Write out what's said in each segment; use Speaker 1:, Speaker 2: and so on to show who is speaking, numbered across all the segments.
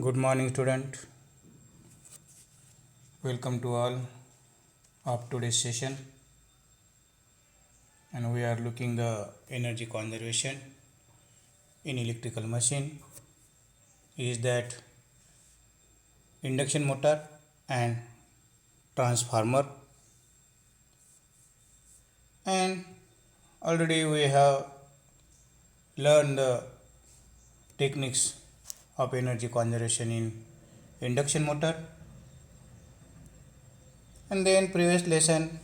Speaker 1: Good morning, student. Welcome to all of today's session, and we are looking the energy conservation in electrical machine. Is that induction motor and transformer, and already we have learned the techniques of energy conservation in induction motor, and then previous lesson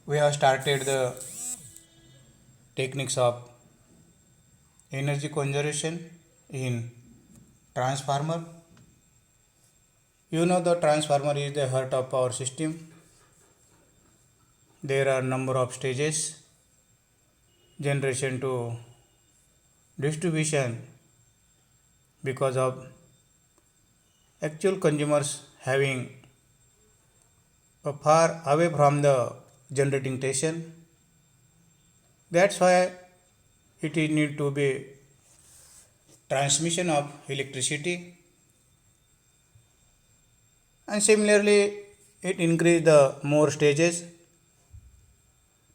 Speaker 1: we have started the techniques of energy conservation in transformer. You know the transformer is the heart of power system. There are number of stages: generation to distribution, because of actual consumers having a far away from the generating station. That's why it is need to be transmission of electricity, and similarly it increase the more stages.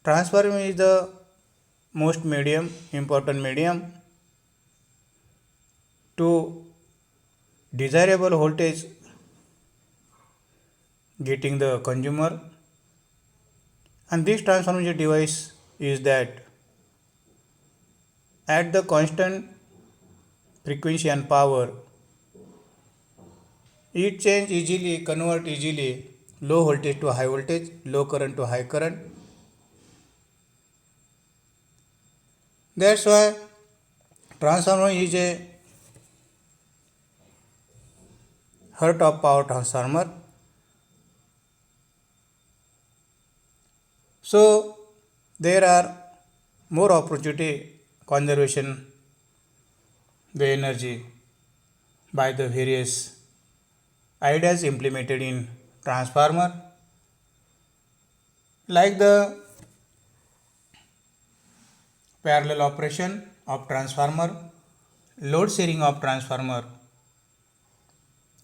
Speaker 1: Transformer is the most important medium to desirable voltage getting the consumer, and this transformer device is that at the constant frequency and power it change easily, convert easily low voltage to high voltage, low current to high current. That's why transformer is a heart of power transformer. So there are more opportunity conservation the energy by the various ideas implemented in transformer, like the parallel operation of transformer, load sharing of transformer,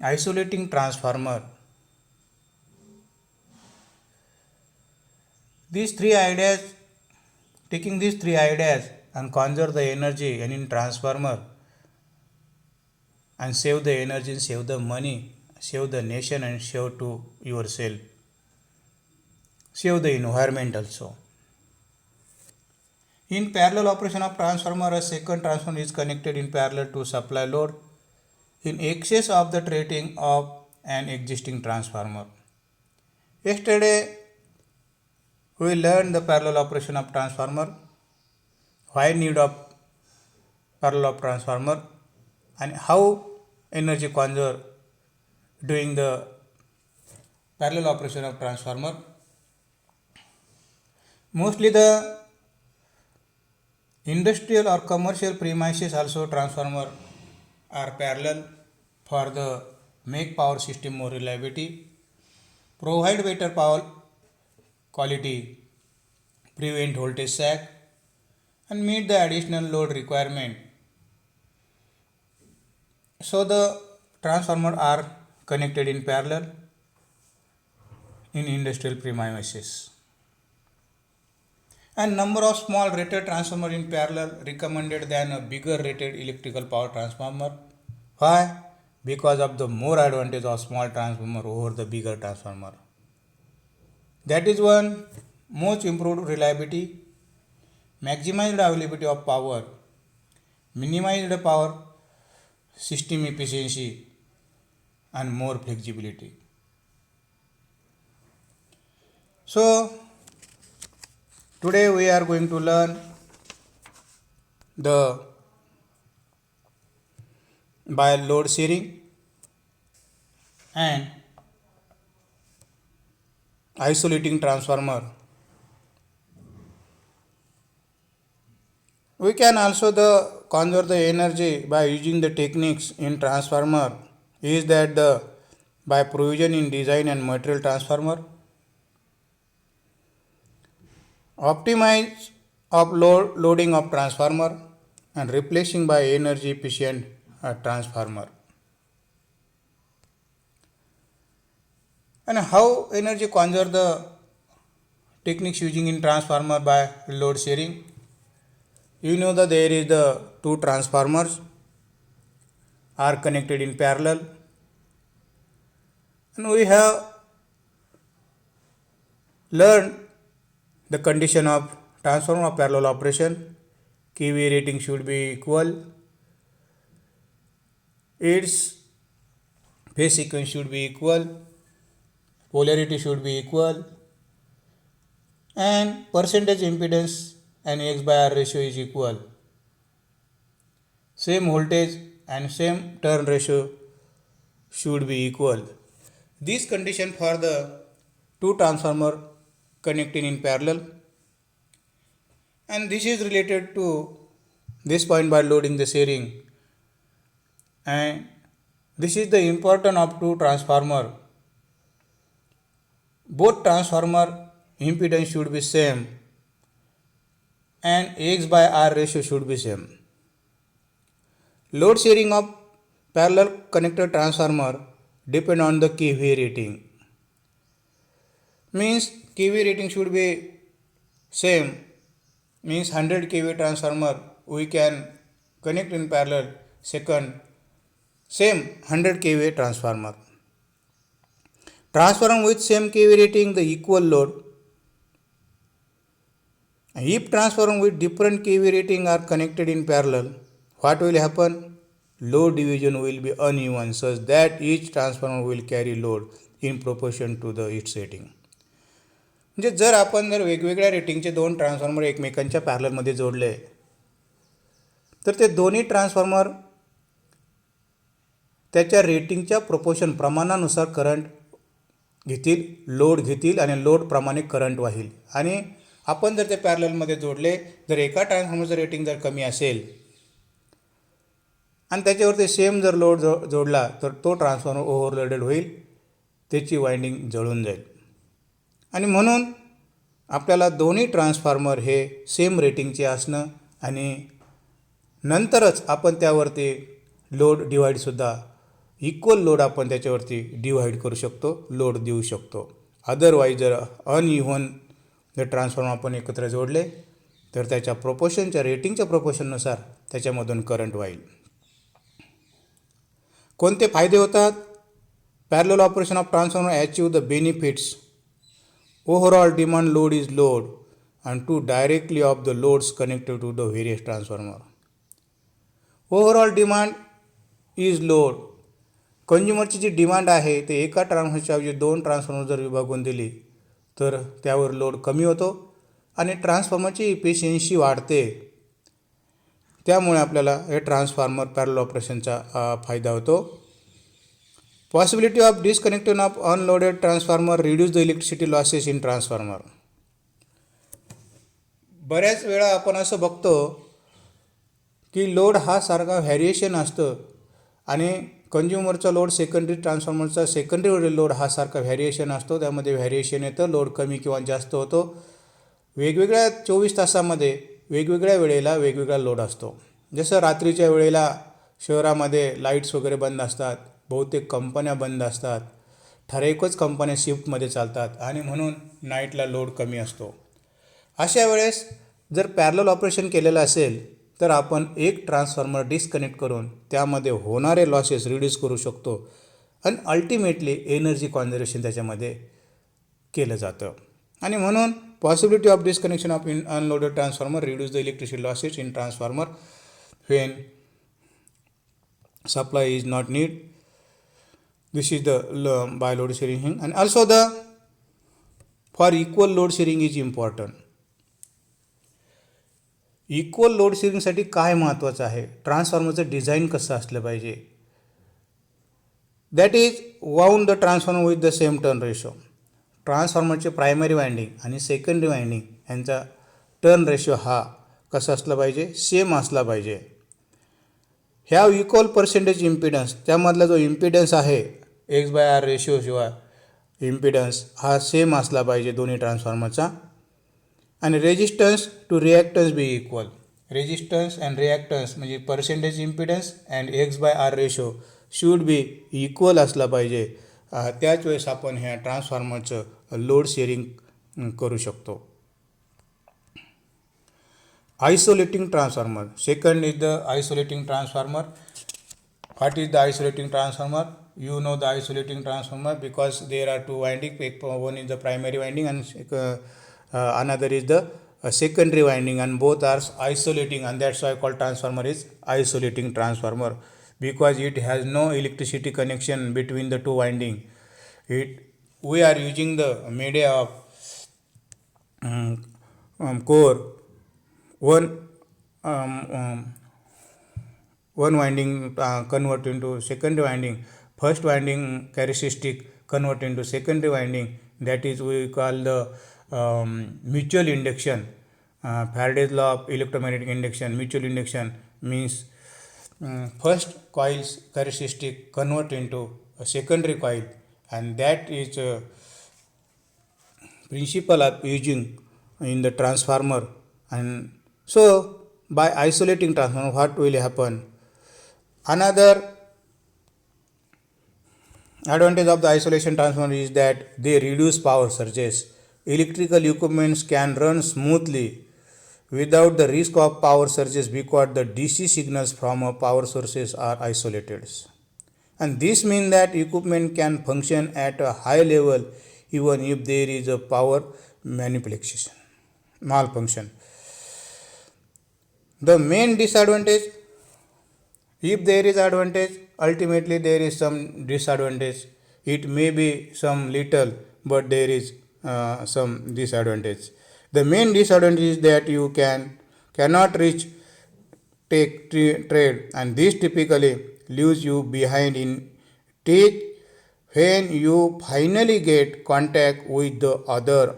Speaker 1: isolating transformer. These three ideas, taking these three ideas and conserve the energy and in transformer and save the energy, save the money, save the nation and save to yourself, save the environment also. In parallel operation of transformer, a second transformer is connected in parallel to supply load in excess of the rating of an existing transformer. Yesterday we learned the parallel operation of transformer, why need of parallel of transformer, and how energy conserve doing the parallel operation of transformer. Mostly the industrial or commercial premises also transformer are parallel for the make power system more reliability, provide better power quality, prevent voltage sag, and meet the additional load requirement. So the transformer are connected in parallel in industrial premises. And number of small rated transformer in parallel recommended than a bigger rated electrical power transformer. Why? Because of the more advantage of small transformer over the bigger transformer. That is one, most improved reliability, maximized availability of power, minimized power system efficiency, and more flexibility. So today we are going to learn the by load sharing and isolating transformer. We can also conserve the energy by using the techniques in transformer is that the by provision in design and material transformer, optimize of loading of transformer, and replacing by energy efficient transformer. And how energy conserve the techniques using in transformer by load sharing? You know that there is the two transformers are connected in parallel, and we have learned the condition of transformer of parallel operation. KVA rating should be equal, its phase sequence should be equal, polarity should be equal, and percentage impedance and X by R ratio is equal. Same voltage and same turn ratio should be equal. This condition for the two transformer connecting in parallel, and this is related to this point by loading the sharing, and this is the importance of two transformer. Both transformer impedance should be same and X by R ratio should be same. Load sharing of parallel connected transformer depend on the KVA rating. Means KVA rating should be same, means 100 kVA transformer we can connect in parallel, second same 100 kVA transformer. Transformer with same kVA rating the equal load. If transformer with different kVA rating are connected in parallel, what will happen? Load division will be uneven such that each transformer will carry load in proportion to the its rating. म्हणजे जर आपण वेगवेगळ्या रेटिंगचे दोन transformer एकमेकांच्या पॅरललमध्ये जोडले तर ते दोन्ही ट्रान्सफॉर्मर त्याच्या रेटिंगच्या प्रोपोर्शन प्रमाणानुसार करंट घेतील, लोड घेतील आणि लोड प्रमाणे करंट वाहील. आणि आपण जर ते पॅरललमध्ये जोडले, जर एका ट्रान्सफॉर्मरचं रेटिंग जर कमी असेल आणि त्याच्यावरती सेम जर लोड जोडला तर तो ट्रान्सफॉर्मर ओव्हरलोडेड होईल, त्याची वाइंडिंग जळून जाईल. आणि म्हणून आपल्याला दोन्ही ट्रान्सफॉर्मर हे सेम रेटिंगचे असणं आणि नंतरच आपण त्यावरती लोड डिवाईडसुद्धा इक्वल लोड आपण त्याच्यावरती डिवाईड करू शकतो, लोड देऊ शकतो. अदरवाईज जर अनइव्हन जर ट्रान्सफॉर्मर आपण एकत्र जोडले तर त्याच्या प्रोपोर्शनच्या रेटिंगच्या प्रोपोर्शननुसार त्याच्यामधून करंट वाहील. कोणते फायदे होतात? Parallel operation of transformer achieve the benefits. Overall demand load is load and two directly of the loads connected to the various transformer. Overall demand is load. कंझ्युमरची जी डिमांड आहे ते एका ट्रान्सफॉर्मरच्या ऐवजी दोन ट्रान्सफॉर्मर जर विभागून दिली तर त्यावर लोड कमी होतो आणि ट्रान्सफॉर्मरची इफिशियन्सी वाढते. त्यामुळे आपल्याला हे ट्रान्सफॉर्मर पॅरलल ऑपरेशनचा फायदा होतो. Possibility of disconnection of unloaded transformer reduce the electricity losses in transformer. बऱ्याच वेळा आपण असं बघतो की लोड हा सारखा व्हॅरिएशन असतं आणि कंझ्युमरचा लोड सेकंडरी ट्रान्सफॉर्मरचा सेकंडरीवरील लोड हा सारखा व्हॅरिएशन असतो. त्यामध्ये व्हॅरिएशन येतं, लोड कमी किंवा जास्त होतो. वेगवेगळ्या 24 तासामध्ये वेगवेगळ्या वेळेला वेगवेगळा लोड असतो. जसं रात्रीच्या वेळेला शहरामध्ये लाईट्स वगैरे बंद असतात, बहुतेक कंपन्या बंद असतात, ठराविकच कंपन्या शिफ्टमध्ये चालतात आणि म्हणून नाईटला लोड कमी असतो. अशा वेळेस जर पॅरलल ऑपरेशन केलेलं असेल तर आपण एक ट्रान्सफॉर्मर डिस्कनेक्ट करून त्यामध्ये होणारे लॉसेस रिड्यूस करू शकतो आणि अल्टिमेटली एनर्जी कॉन्झर्वेशन त्याच्यामध्ये केलं जातं. आणि म्हणून possibility of disconnection of unloaded transformer reduce the electricity losses in transformer when supply is not need. This is the by load sharing, and also the for equal load sharing is important. Equal load शेअरिंगसाठी काय महत्त्वाचं आहे? ट्रान्सफॉर्मरचं design कसं असलं पाहिजे? That is wound the transformer with the same turn ratio. ट्रान्सफॉर्मरचे primary winding आणि सेकंडरी वाइंडिंग यांचा टर्न रेशो हा कसा असला पाहिजे? सेम असला पाहिजे. ह्या इक्वल पर्सेंटेज इम्पिडन्स, त्यामधला जो इम्पिडन्स आहे एक्स बाय आर रेशिओ शिवाय इम्पिडन्स हा सेम असला पाहिजे दोन्ही ट्रान्सफॉर्मरचा. आणि resistance to reactance be equal. resistance and reactance म्हणजे percentage impedance and X/R ratio should be equal असला पाहिजे. त्याच वेळेस आपण ह्या ट्रान्सफॉर्मरचं लोड शेअरिंग करू शकतो. Isolating transformer. Second is the isolating transformer. What is the isolating transformer? You know the isolating transformer because there are two winding. One is the primary winding and another is the secondary winding, and both are isolating, and that's why I call transformer is isolating transformer because it has no electricity connection between the two winding. We are using the media of core one one winding convert into secondary winding, first winding characteristic convert into secondary winding, that is we call the mutual induction. Faraday's law of electromagnetic induction. Mutual induction means first coil's characteristic convert into a secondary coil, and that is principle of using in the transformer. And so by isolating transformer, what will happen? Another advantage of the isolation transformer is that they reduce power surges. Electrical equipments can run smoothly without the risk of power surges because the DC signals from a power sources are isolated. And this means that equipment can function at a high level even if there is a power malfunction. The main disadvantage, if there is advantage, ultimately there is some disadvantage. It may be some little, but there is some disadvantage. The main disadvantage is that you cannot reach trade, and this typically leaves you behind in stage when you finally get contact with the other.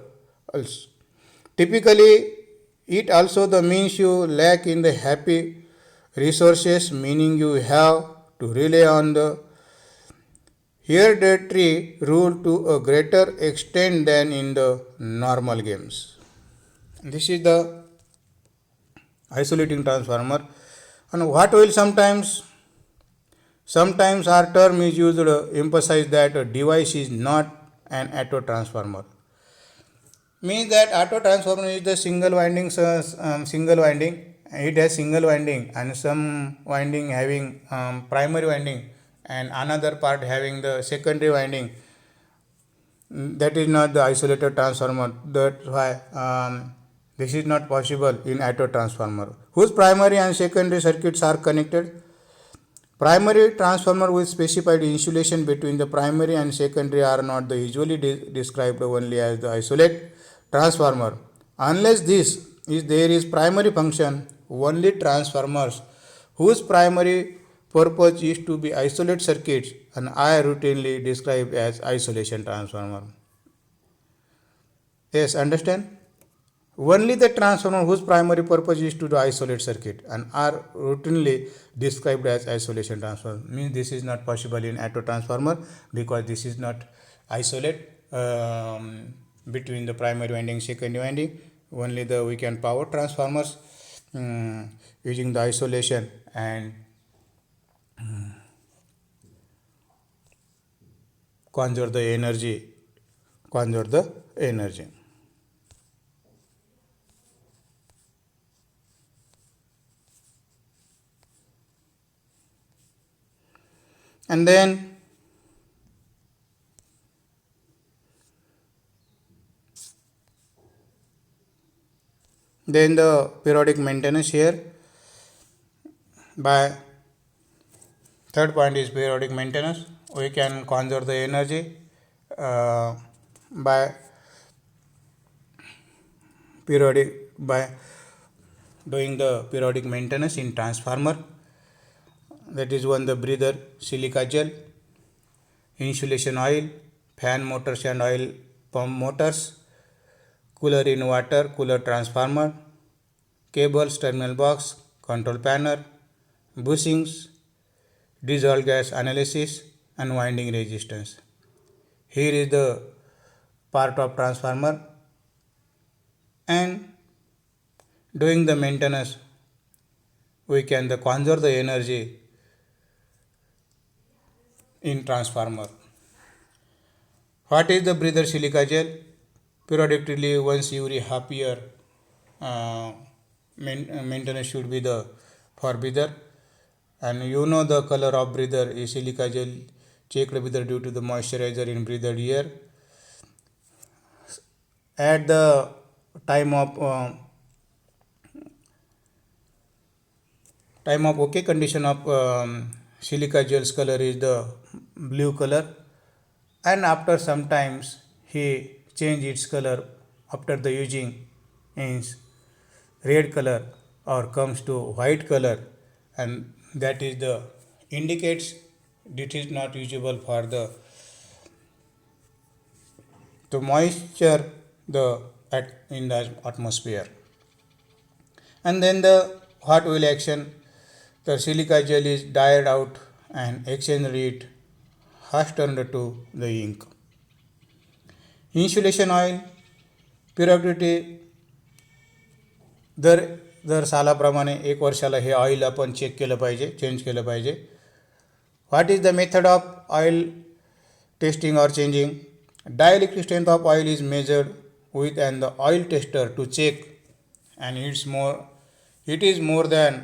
Speaker 1: Typically, it also the means you lack in the happy resources, meaning you have to rely on the hereditary rule to a greater extent than in the normal games. This is the isolating transformer. And what will sometimes our term is used to emphasize that a device is not an auto transformer. Means that auto transformer is the single winding. It has single winding and some winding having primary winding and another part having the secondary winding. That is not the isolated transformer. That's why this is not possible in auto transformer, whose primary and secondary circuits are connected. Primary transformer with specified insulation between the primary and secondary are not the usually described only as the isolate transformer. Unless there is primary function, only transformers whose primary purpose is to be isolate circuits and are routinely described as isolation transformer. Yes, understand? Only the transformer whose primary purpose is to isolate circuit and are routinely described as isolation transformer. Means this is not possible in auto transformer because this is not isolate between the primary winding and secondary winding. Only we can power transformers using the isolation and conserve the energy. And then the periodic maintenance here. By third point is periodic maintenance. We can conserve the energy by doing the periodic maintenance in transformer. That is one, the breather, silica gel, insulation oil, fan motors and oil pump motors, cooler in water, cooler transformer, cables, terminal box, control panel, bushings, dissolved gas analysis and winding resistance. Here is the part of transformer and doing the maintenance we can conserve the energy in transformer. What is the breather silica gel? Periodically once every half year maintenance should be the for breather. And you know the color of breather is silica gel checked breather due to the moisturizer in breather air. At the time of okay condition of silica gel's color is the blue color, and after sometimes he change its color after the using means red color or comes to white color, and that is the indicates it is not usable for the to moisture the in the atmosphere. And then the hot oil action, the silica gel is dried out and exchanged it has turned to the ink. Insulation oil periodicity दर दर सालाप्रमाणे एक वर्षाला हे oil आपण check केलं पाहिजे, change केलं पाहिजे. What is the method of oil testing और changing? Dielectric strength of oil is measured with and the oil tester to check, and it is more than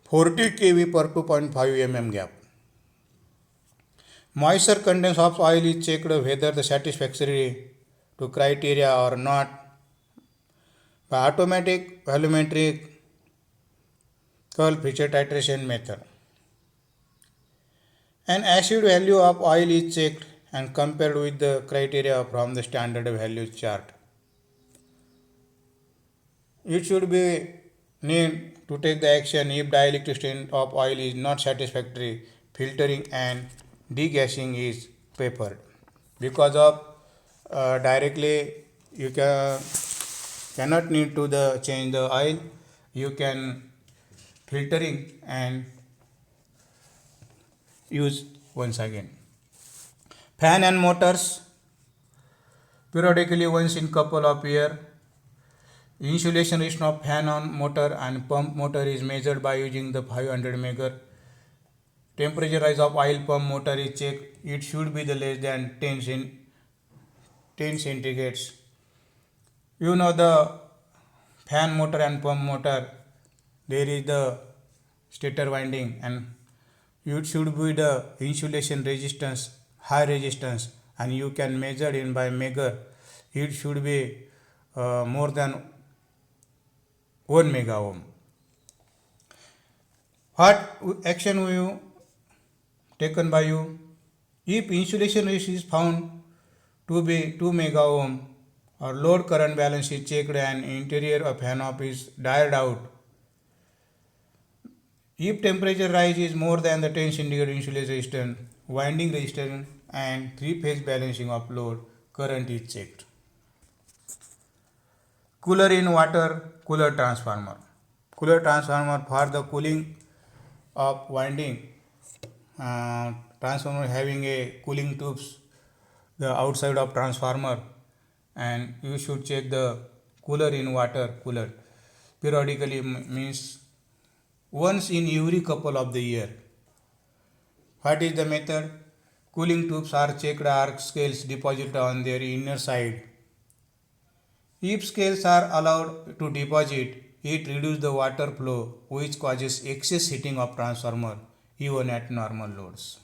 Speaker 1: 40 kV per 2.5 mm gap. Moisture content of oil is checked whether the satisfactory to criteria or not by automatic volumetric pressure titration method. An acid value of oil is checked and compared with the criteria from the standard value chart. It should be need to take the action if dielectric strength of oil is not satisfactory. Filtering and degassing is preferred. Because of directly you cannot need to the change the oil, you can filtering and use once again. Fan and motors periodically once in couple of year. Insulation resistance of fan on motor and pump motor is measured by using the 500 meter. Temperature rise of oil pump motor is checked. It should be the less than 10 centigrades. You know the fan motor and pump motor, there is the stator winding, and it should be the insulation resistance high resistance, and you can measure in by megar. It should be more than 1 mega ohm. What action will you taken by you? If insulation resistance is found to be 2 mega ohm or load current balance is checked and interior of fan off is dialed out. If temperature rise is more than the 10 centigrade insulation resistance, winding resistance and 3-phase balancing of load current is checked. Cooler in water cooler transformer. Cooler transformer for the cooling of winding transformer having a cooling tubes the outside of transformer, and you should check the cooler in water cooler periodically means once in every couple of the year. What is the method? Cooling tubes are checked arc scales deposited on their inner side. If scales are allowed to deposit, it reduces the water flow which causes excess heating of transformer even at normal loads.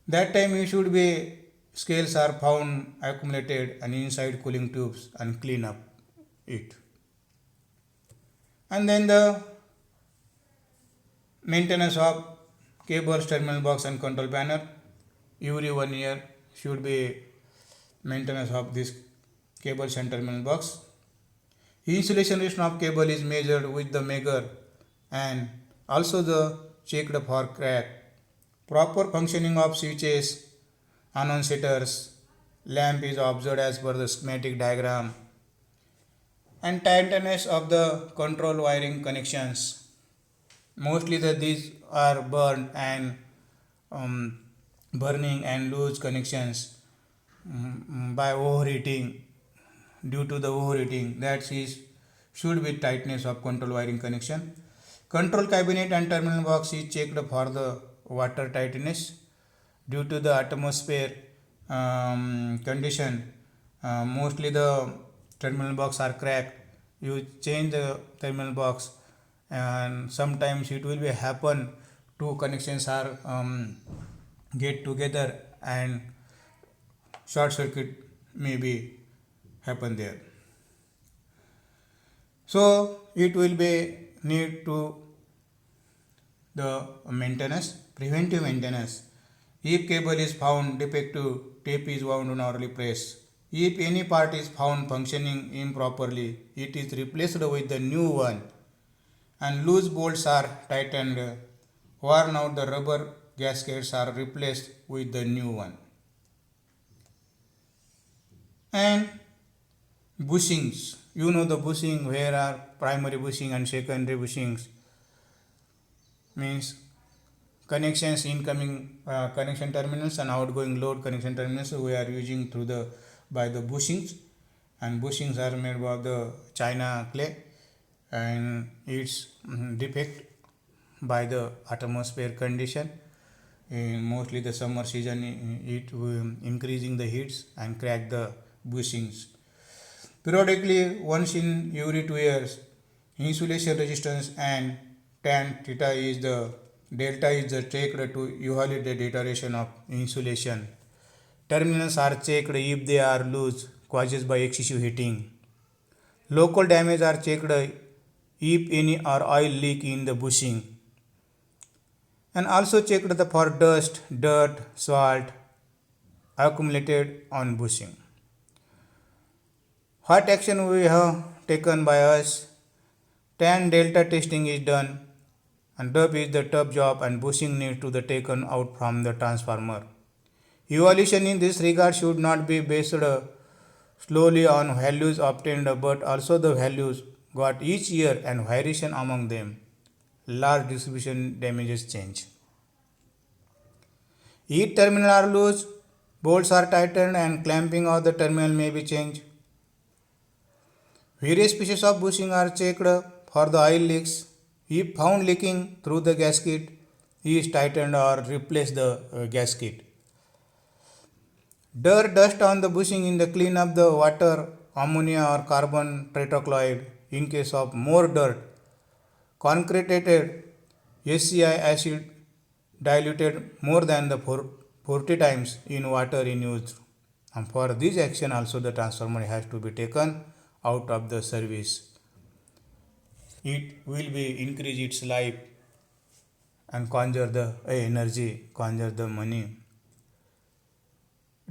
Speaker 1: That time you should be scales are found accumulated and inside cooling tubes and clean up it. And then the maintenance of cables, terminal box and control panel. Every 1 year should be maintenance of this cables and terminal box. Insulation resistance of cable is measured with the megar and also the checked for crack. Proper functioning of switches, annunciators, lamp is observed as per the schematic diagram, and tightness of the control wiring connections. Mostly these are burned and burning and loose connections by overheating. Due to the overheating, that is should be tightness of control wiring connection. Control cabinet and terminal box is checked for the water tightness. Due to the atmosphere condition, mostly the terminal box are cracked. You change the terminal box, and sometimes it will be happen two connections are get together and short circuit may be happen there. So it will be need to the maintenance, preventive maintenance. If cable is found defective, tape is wound or replaced. If any part is found functioning improperly, it is replaced with the new one, and loose bolts are tightened. Worn out the rubber gaskets are replaced with the new one. And bushings, you know the bushing, where are primary bushing and secondary bushings, means connections, incoming connection terminals and outgoing load connection terminals we are using through the by the bushings, and bushings are made of the china clay, and its defect by the atmosphere condition. In mostly the summer season, it increasing the heats and crack the bushings. Periodically, once in every 2 years, insulation resistance and tan theta is the delta is the checked to evaluate the deterioration of insulation. Terminals are checked if they are loose, caused by excessive heating. Local damage are checked if any or oil leak in the bushing, and also checked for dust, dirt, salt accumulated on bushing. What action we have taken by us? Tan delta testing is done, and dub is the top job, and bushing needs to be taken out from the transformer. Evaluation in this regard should not be based slowly on values obtained, but also the values got each year and variation among them. Large distribution damages change. Each terminal are loose, bolts are tightened, and clamping of the terminal may be changed. Various species of bushing are checked for the oil leaks. If found leaking through the gasket, is tightened or replace the gasket. Dirt, dust on the bushing in the clean up the water, ammonia or carbon tetrachloride. In case of more dirt, concreted SCI acid diluted more than the 40 times in water in use. And for this action also the transformer has to be taken out of the service. It will be increase its life and conserve the energy, conserve the money.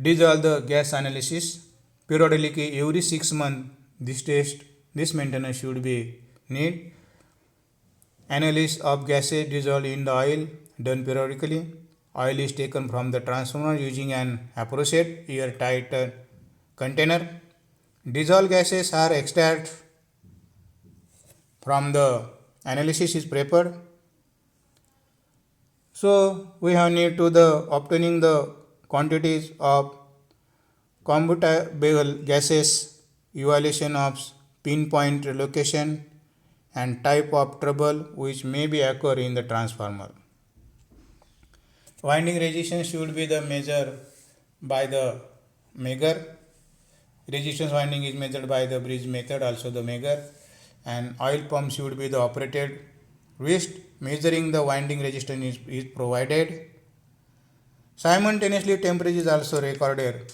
Speaker 1: Dissolve the gas analysis. Periodically every 6 months this maintenance should be need. Analysis of gases dissolved in the oil done periodically. Oil is taken from the transformer using an appropriate airtight container. Dissolved gases are extracted from the analysis is prepared. So we have need to the obtaining the quantities of combustible gases, evaluation of pinpoint location and type of trouble which may be occur in the transformer. Winding resistance should be the measure by the Megger. Resistance winding is measured by the bridge method, also the Megger, and oil pump should be the operated. Wrist measuring the winding resistance is provided. Simultaneously temperature is also recorded.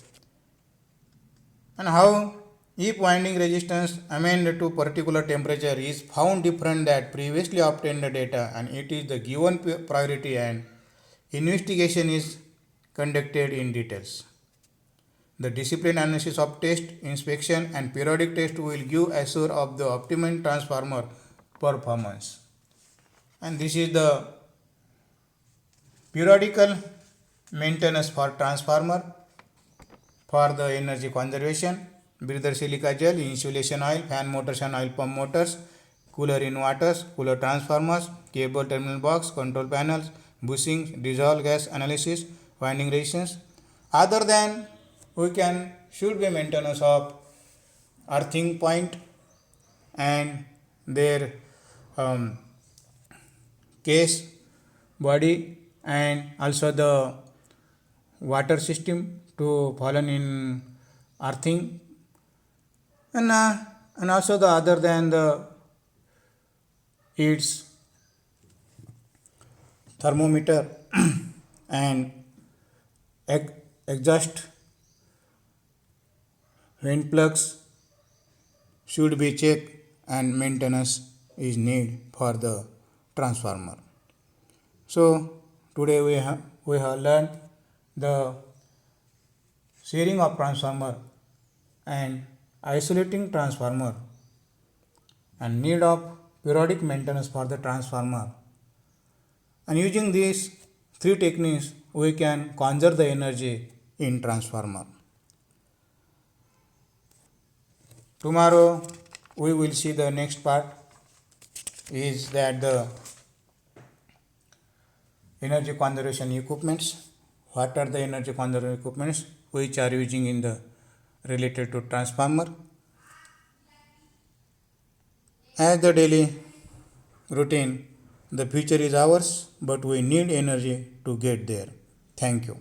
Speaker 1: And how if winding resistance amended to particular temperature is found different that previously obtained data, and it is the given priority and investigation is conducted in details. The discipline analysis of test, inspection and periodic test will give assure of the optimum transformer performance. And this is the periodical maintenance for transformer for the energy conservation. Breather silica gel, insulation oil, fan motors and oil pump motors, cooler inverters, cooler transformers, cable terminal box, control panels, bushings, dissolved gas analysis, winding resistance. Other than we can should be maintenance of earthing point and their case, body, and also the water system to fallen in earthing, and also the other than the its thermometer and exhaust vent plugs should be checked and maintenance is need for the transformer. So today we have learned the sharing of transformer and isolating transformer and need of periodic maintenance for the transformer, and using these three techniques we can conserve the energy in transformer. Tomorrow we will see the next part is that the energy conservation equipments. What are the energy conservation equipments which are using in the related to transformer? As the daily routine, the future is ours, but we need energy to get there. Thank you.